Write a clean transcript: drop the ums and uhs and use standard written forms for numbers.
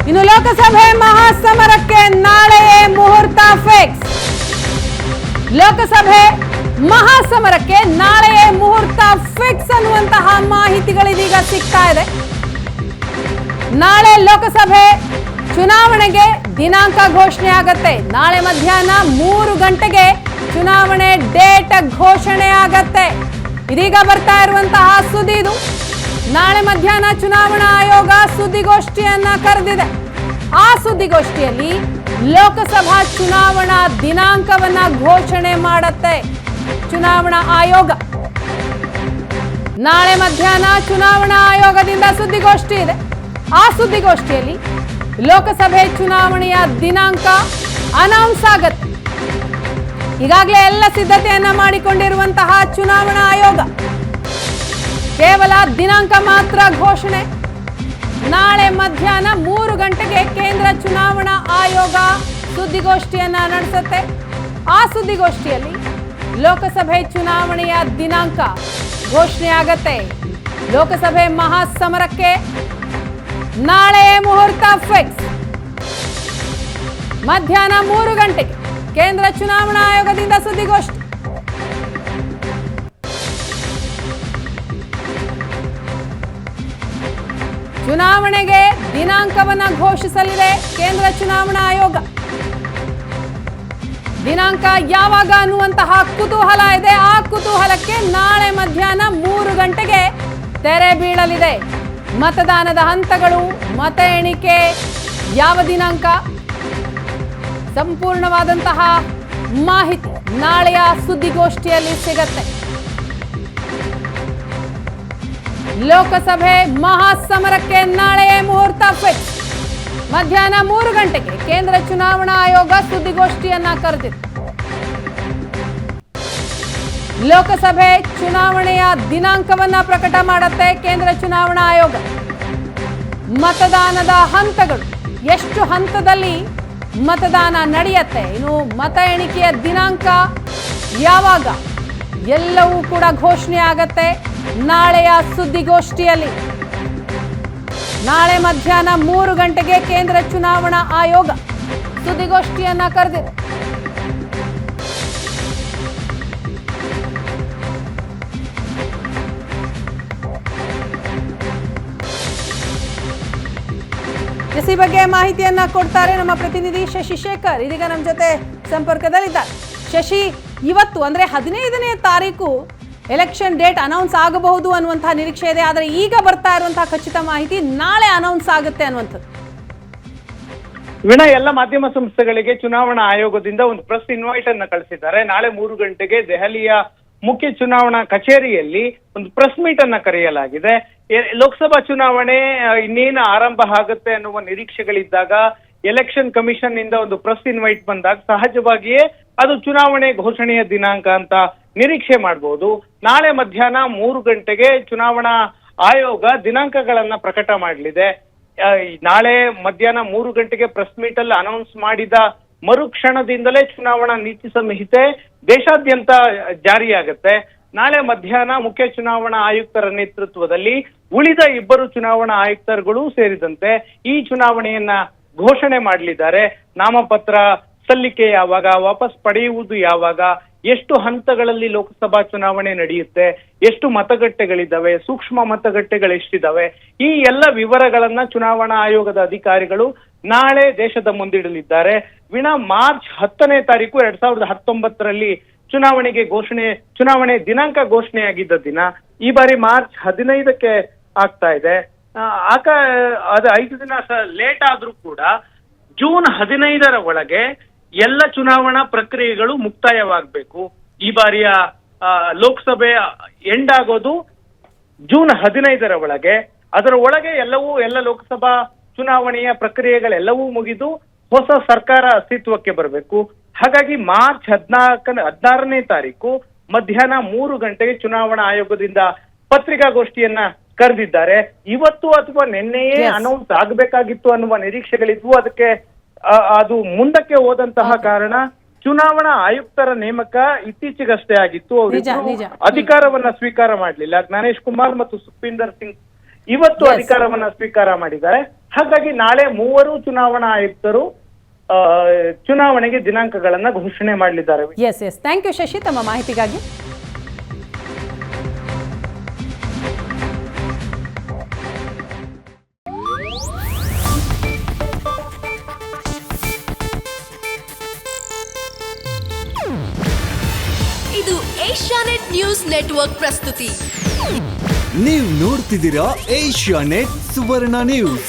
ಇನ್ನು ಲೋಕಸಭೆ ಮಹಾಸಮರಕ್ಕೆ ನಾಳೆಯೇ ಮುಹೂರ್ತ ಫಿಕ್ಸ್. ಲೋಕಸಭೆ ಮಹಾಸಮರಕ್ಕೆ ನಾಳೆಯೇ ಮುಹೂರ್ತ ಫಿಕ್ಸ್ ಅನ್ನುವಂತಹ ಮಾಹಿತಿಗಳಿದೀಗ ಸಿಗ್ತಾ ಇದೆ. ನಾಳೆ ಲೋಕಸಭೆ ಚುನಾವಣೆಗೆ ದಿನಾಂಕ ಘೋಷಣೆ ಆಗತ್ತೆ. ನಾಳೆ ಮಧ್ಯಾಹ್ನ 3 ಗಂಟೆಗೆ ಚುನಾವಣೆ ಡೇಟ್ ಘೋಷಣೆ ಆಗತ್ತೆ. ಇದೀಗ ಬರ್ತಾ ಇರುವಂತಹ ಸುದ್ದಿ ಇದು. ನಾಳೆ ಮಧ್ಯಾಹ್ನ ಚುನಾವಣಾ ಆಯೋಗ ಸುದ್ದಿಗೋಷ್ಠಿಯನ್ನ ಕರೆದಿದೆ. ಆ ಸುದ್ದಿಗೋಷ್ಠಿಯಲ್ಲಿ ಲೋಕಸಭಾ ಚುನಾವಣಾ ದಿನಾಂಕವನ್ನ ಘೋಷಣೆ ಮಾಡುತ್ತೆ ಚುನಾವಣಾ ಆಯೋಗ. ನಾಳೆ ಮಧ್ಯಾಹ್ನ ಚುನಾವಣಾ ಆಯೋಗದಿಂದ ಸುದ್ದಿಗೋಷ್ಠಿ ಇದೆ. ಆ ಸುದ್ದಿಗೋಷ್ಠಿಯಲ್ಲಿ ಲೋಕಸಭೆ ಚುನಾವಣೆಯ ದಿನಾಂಕ ಅನೌನ್ಸ್ ಆಗತ್ತೆ. ಈಗಾಗಲೇ ಎಲ್ಲ ಸಿದ್ಧತೆಯನ್ನ ಮಾಡಿಕೊಂಡಿರುವಂತಹ ಚುನಾವಣಾ ಆಯೋಗ ಕೇವಲ ದಿನಾಂಕ ಮಾತ್ರ ಘೋಷಣೆ. ನಾಳೆ ಮಧ್ಯಾಹ್ನ 3 ಗಂಟೆಗೆ ಕೇಂದ್ರ ಚುನಾವಣಾ ಆಯೋಗ ಸುದ್ದಿಗೋಷ್ಠಿಯನ್ನ ನಡೆಸುತ್ತೆ. ಆ ಸುದ್ದಿಗೋಷ್ಠಿಯಲ್ಲಿ ಲೋಕಸಭೆ ಚುನಾವಣೆಯ ದಿನಾಂಕ ಘೋಷಣೆ ಆಗತ್ತೆ. ಲೋಕಸಭೆ ಮಹಾಸಮರಕ್ಕೆ ನಾಳೆ ಮುಹೂರ್ತ ಫಿಕ್ಸ್. ಮಧ್ಯಾಹ್ನ 3 ಗಂಟೆಗೆ ಕೇಂದ್ರ ಚುನಾವಣಾ ಆಯೋಗದಿಂದ ಸುದ್ದಿಗೋಷ್ಠಿ. ಚುನಾವಣೆಗೆ ದಿನಾಂಕವನ್ನ ಘೋಷಿಸಲಿದೆ ಕೇಂದ್ರ ಚುನಾವಣಾ ಆಯೋಗ. ದಿನಾಂಕ ಯಾವಾಗ ಅನ್ನುವಂತಹ ಕುತೂಹಲ ಇದೆ. ಆ ಕುತೂಹಲಕ್ಕೆ ನಾಳೆ ಮಧ್ಯಾಹ್ನ 3 ಗಂಟೆಗೆ ತೆರೆ ಬೀಳಲಿದೆ. ಮತದಾನದ ಹಂತಗಳು, ಮತ ಎಣಿಕೆ, ಯಾವ ದಿನಾಂಕ, ಸಂಪೂರ್ಣವಾದಂತಹ ಮಾಹಿತಿ ನಾಳೆಯ ಸುದ್ದಿಗೋಷ್ಠಿಯಲ್ಲಿ ಸಿಗತ್ತೆ. ಲೋಕಸಭೆ ಮಹಾಸಮರಕ್ಕೆ ನಾಳೆಯೇ ಮುಹೂರ್ತ ಫಿಕ್ಸ್. ಮಧ್ಯಾಹ್ನ 3 ಗಂಟೆಗೆ ಕೇಂದ್ರ ಚುನಾವಣಾ ಆಯೋಗ ಸುದ್ದಿಗೋಷ್ಠಿಯನ್ನ ಕರೆದಿದೆ. ಲೋಕಸಭೆ ಚುನಾವಣೆಯ ದಿನಾಂಕವನ್ನ ಪ್ರಕಟ ಮಾಡುತ್ತೆ ಕೇಂದ್ರ ಚುನಾವಣಾ ಆಯೋಗ. ಮತದಾನದ ಹಂತಗಳು, ಎಷ್ಟು ಹಂತದಲ್ಲಿ ಮತದಾನ ನಡೆಯುತ್ತೆ, ಇನ್ನು ಮತ ಎಣಿಕೆಯ ದಿನಾಂಕ ಯಾವಾಗ, ಎಲ್ಲವೂ ಕೂಡ ಘೋಷಣೆ ಆಗತ್ತೆ ನಾಳೆಯ ಸುದ್ದಿಗೋಷ್ಠಿಯಲ್ಲಿ. ನಾಳೆ ಮಧ್ಯಾಹ್ನ 3 ಗಂಟೆಗೆ ಕೇಂದ್ರ ಚುನಾವಣಾ ಆಯೋಗ ಸುದ್ದಿಗೋಷ್ಠಿಯನ್ನ ಕರೆದಿದೆ. ಈ ಬಗ್ಗೆ ಮಾಹಿತಿಯನ್ನ ಕೊಡ್ತಾರೆ ನಮ್ಮ ಪ್ರತಿನಿಧಿ ಶಶಿ ಶೇಖರ್. ಇದೀಗ ನಮ್ಮ ಜೊತೆ ಸಂಪರ್ಕದಲ್ಲಿದ್ದಾರೆ. ಶಶಿ, ಇವತ್ತು ಅಂದ್ರೆ 15ನೇ ತಾರೀಕು ಎಲೆಕ್ಷನ್ ಡೇಟ್ ಅನೌನ್ಸ್ ಆಗಬಹುದು ಅನ್ನುವಂತಹ ನಿರೀಕ್ಷೆ ಇದೆ. ಆದರೆ ಈಗ ಬರ್ತಾ ಇರುವಂತಹ ಖಚಿತ ಮಾಹಿತಿ ನಾಳೆ ಅನೌನ್ಸ್ ಆಗುತ್ತೆ ಅನ್ನುವಂಥದ್ದು. ವೀಣಾ, ಎಲ್ಲ ಮಾಧ್ಯಮ ಸಂಸ್ಥೆಗಳಿಗೆ ಚುನಾವಣಾ ಆಯೋಗದಿಂದ ಒಂದು ಪ್ರೆಸ್ ಇನ್ವೈಟ್ ಅನ್ನ ಕಳಿಸಿದ್ದಾರೆ. ನಾಳೆ 3 ಗಂಟೆಗೆ ದೆಹಲಿಯ ಮುಖ್ಯ ಚುನಾವಣಾ ಕಚೇರಿಯಲ್ಲಿ ಒಂದು ಪ್ರೆಸ್ ಮೀಟ್ ಅನ್ನ ಕರೆಯಲಾಗಿದೆ. ಲೋಕಸಭಾ ಚುನಾವಣೆ ಇನ್ನೇನು ಆರಂಭ ಆಗುತ್ತೆ ಅನ್ನುವ ನಿರೀಕ್ಷೆಗಳಿದ್ದಾಗ ಎಲೆಕ್ಷನ್ ಕಮಿಷನ್ ಇಂದ ಒಂದು ಪ್ರೆಸ್ ಇನ್ವೈಟ್ ಬಂದಾಗ ಸಹಜವಾಗಿಯೇ ಅದು ಚುನಾವಣೆ ಘೋಷಣೆಯ ದಿನಾಂಕ ಅಂತ ನಿರೀಕ್ಷೆ ಮಾಡಬಹುದು. ನಾಳೆ ಮಧ್ಯಾಹ್ನ 3 ಗಂಟೆಗೆ ಚುನಾವಣಾ ಆಯೋಗ ದಿನಾಂಕಗಳನ್ನ ಪ್ರಕಟ ಮಾಡಲಿದೆ. ನಾಳೆ ಮಧ್ಯಾಹ್ನ 3 ಗಂಟೆಗೆ ಪ್ರೆಸ್ ಮೀಟ್ ಅಲ್ಲಿ ಅನೌನ್ಸ್ ಮಾಡಿದ ಮರುಕ್ಷಣದಿಂದಲೇ ಚುನಾವಣಾ ನೀತಿ ಸಂಹಿತೆ ದೇಶಾದ್ಯಂತ ಜಾರಿಯಾಗುತ್ತೆ. ನಾಳೆ ಮಧ್ಯಾಹ್ನ ಮುಖ್ಯ ಚುನಾವಣಾ ಆಯುಕ್ತರ ನೇತೃತ್ವದಲ್ಲಿ ಉಳಿದ 2 ಚುನಾವಣಾ ಆಯುಕ್ತರುಗಳು ಸೇರಿದಂತೆ ಈ ಚುನಾವಣೆಯನ್ನ ಘೋಷಣೆ ಮಾಡಲಿದ್ದಾರೆ. ನಾಮಪತ್ರ ಸಲ್ಲಿಕೆ ಯಾವಾಗ, ವಾಪಸ್ ಪಡೆಯುವುದು ಯಾವಾಗ, ಎಷ್ಟು ಹಂತಗಳಲ್ಲಿ ಲೋಕಸಭಾ ಚುನಾವಣೆ ನಡೆಯುತ್ತೆ, ಎಷ್ಟು ಮತಗಟ್ಟೆಗಳಿದ್ದಾವೆ, ಸೂಕ್ಷ್ಮ ಮತಗಟ್ಟೆಗಳು ಎಷ್ಟಿದ್ದಾವೆ, ಈ ಎಲ್ಲ ವಿವರಗಳನ್ನ ಚುನಾವಣಾ ಆಯೋಗದ ಅಧಿಕಾರಿಗಳು ನಾಳೆ ದೇಶದ ಮುಂದಿಡಲಿದ್ದಾರೆ. ವೀಣಾ, ಮಾರ್ಚ್ 10ನೇ ತಾರೀಕು 2019ರಲ್ಲಿ ಚುನಾವಣೆ ದಿನಾಂಕ ಘೋಷಣೆಯಾಗಿದ್ದ ದಿನ ಈ ಬಾರಿ ಮಾರ್ಚ್ 15ಕ್ಕೆ ಆಗ್ತಾ ಇದೆ. ಅದು 5 ದಿನ ಲೇಟ್ ಆದ್ರೂ ಕೂಡ ಜೂನ್ 15ರ ಒಳಗೆ ಎಲ್ಲ ಚುನಾವಣಾ ಪ್ರಕ್ರಿಯೆಗಳು ಮುಕ್ತಾಯವಾಗಬೇಕು. ಈ ಬಾರಿಯ ಲೋಕಸಭೆ ಎಂಡ್ ಆಗೋದು ಜೂನ್ 15ರ ಒಳಗೆ. ಅದರ ಒಳಗೆ ಎಲ್ಲ ಲೋಕಸಭಾ ಚುನಾವಣೆಯ ಪ್ರಕ್ರಿಯೆಗಳೆಲ್ಲವೂ ಮುಗಿದು ಹೊಸ ಸರ್ಕಾರ ಅಸ್ತಿತ್ವಕ್ಕೆ ಬರಬೇಕು. ಹಾಗಾಗಿ ಮಾರ್ಚ್ 16ನೇ ತಾರೀಕು ಮಧ್ಯಾಹ್ನ 3 ಗಂಟೆಗೆ ಚುನಾವಣಾ ಆಯೋಗದಿಂದ ಪತ್ರಿಕಾಗೋಷ್ಠಿಯನ್ನ ಕರೆದಿದ್ದಾರೆ. ಇವತ್ತು ಅಥವಾ ನಿನ್ನೆಯೇ ಅನೌನ್ಸ್ ಆಗಬೇಕಾಗಿತ್ತು ಅನ್ನುವ ನಿರೀಕ್ಷೆಗಳಿದ್ವು. ಅದಕ್ಕೆ ಅದು ಮುಂದಕ್ಕೆ ಹೋದಂತಹ ಕಾರಣ ಚುನಾವಣಾ ಆಯುಕ್ತರ ನೇಮಕ ಇತ್ತೀಚೆಗಷ್ಟೇ ಆಗಿತ್ತು. ಅವರು ಅಧಿಕಾರವನ್ನ ಸ್ವೀಕಾರ ಮಾಡಲಿಲ್ಲ. ಜ್ಞಾನೇಶ್ ಕುಮಾರ್ ಮತ್ತು ಸುಖವಿಂದರ್ ಸಿಂಗ್ ಇವತ್ತು Yes. ಅಧಿಕಾರವನ್ನ ಸ್ವೀಕಾರ ಮಾಡಿದ್ದಾರೆ. ಹಾಗಾಗಿ ನಾಳೆ ಮೂವರು ಚುನಾವಣಾ ಆಯುಕ್ತರು ಚುನಾವಣೆಗೆ ದಿನಾಂಕಗಳನ್ನ ಘೋಷಣೆ ಮಾಡಲಿದ್ದಾರೆ. Yes yes, thank you Shashi ತಮ್ಮ ಮಾಹಿತಿಗಾಗಿ. ಇದು ಏಷ್ಯಾನೆಟ್ ನ್ಯೂಸ್ ನೆಟ್ವರ್ಕ್ ಪ್ರಸ್ತುತಿ. ನೀವು ನೋಡ್ತಿದ್ದೀರಾ ಏಷ್ಯಾನೆಟ್ ಸುವರ್ಣ ನ್ಯೂಸ್.